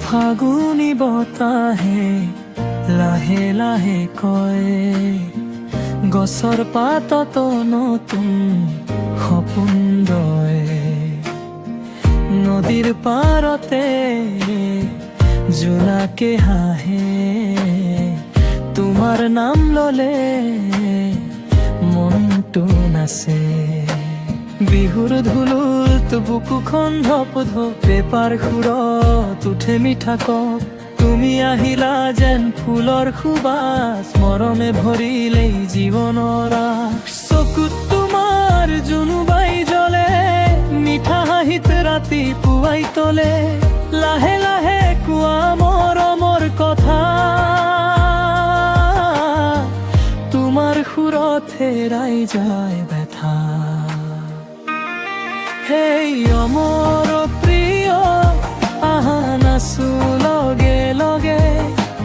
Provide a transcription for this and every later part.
ফাগুনী বতাহে লাহে লাহে কয়, গছৰ পাতত নতুন সপোন ৰয়। নদীৰ পাৰতে জোনাকে হাঁহে, তোমাৰ নাম ললে মনটো নাচে। বিহুৰ ধুলুত বুকুখন ধপ ধপ, পেপাৰ সুৰত উঠে মিঠা কপ। তুমি আহিলা যেন ফুলৰ সুবাস, মৰমে ভৰিলেই জীৱনৰ আশ। চকুত তোমাৰ জোনবাই জ্বলে, মিঠা হাঁহিত ৰাতি পুৱাই তলে। লাহে লাহে কোৱা মৰমৰ কথা, তোমাৰ সুৰত হেৰাই যায় ব্যথা। হেই অমৰ প্ৰিয়, আহা নাচো লগে লগে।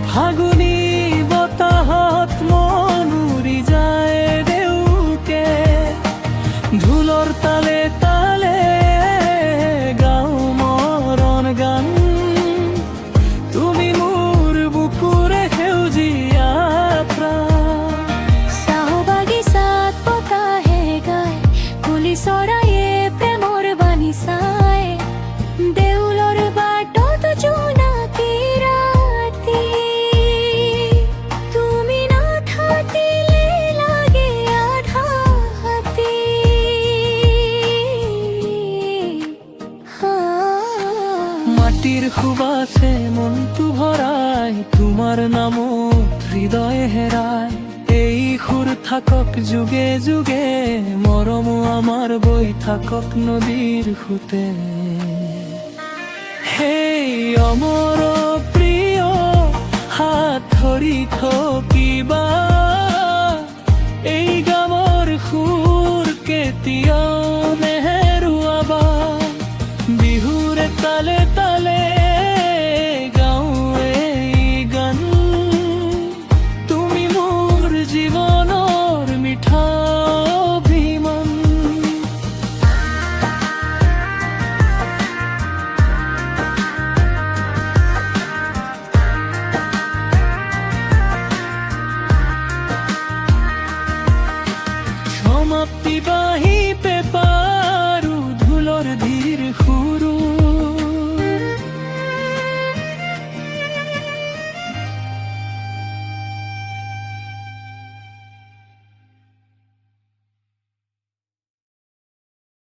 ফাগুনী বতাহত মন উৰি যায় দেউকে, ঢোলৰ তালে তালে গাওঁ মৰণ গান। তুমি মোৰ বুকুৰে সেউজীয়া প্ৰাণ। চাহ বাগিচাত বতাহে গায়, কুলি চৰায়ে প্ৰেমৰ বাণী চায়। দেউলৰ বাটত জোনাকী ৰাতি, তুমি নাথাকিলে লাগে আধা হাতী। মাটিৰ সুবাসে মনটো ভৰাই, তোমাৰ নামত হৃদয় হেৰাই। এই সুৰ থাকক যুগে যুগে, মৰমো আমাৰ বৈ থাকক নদীৰ সোঁতে। হেই অমৰ প্ৰিয়, হাত ধৰি থাকিবা। এই গামৰ সুৰ কেতিয়াও নেহেৰুৱাবা। বিহুৰে তালে তালে গাওঁ এই গান, তুমি মোৰ জীৱনৰ মিঠা অভিমান। সমাপ্তি বাহি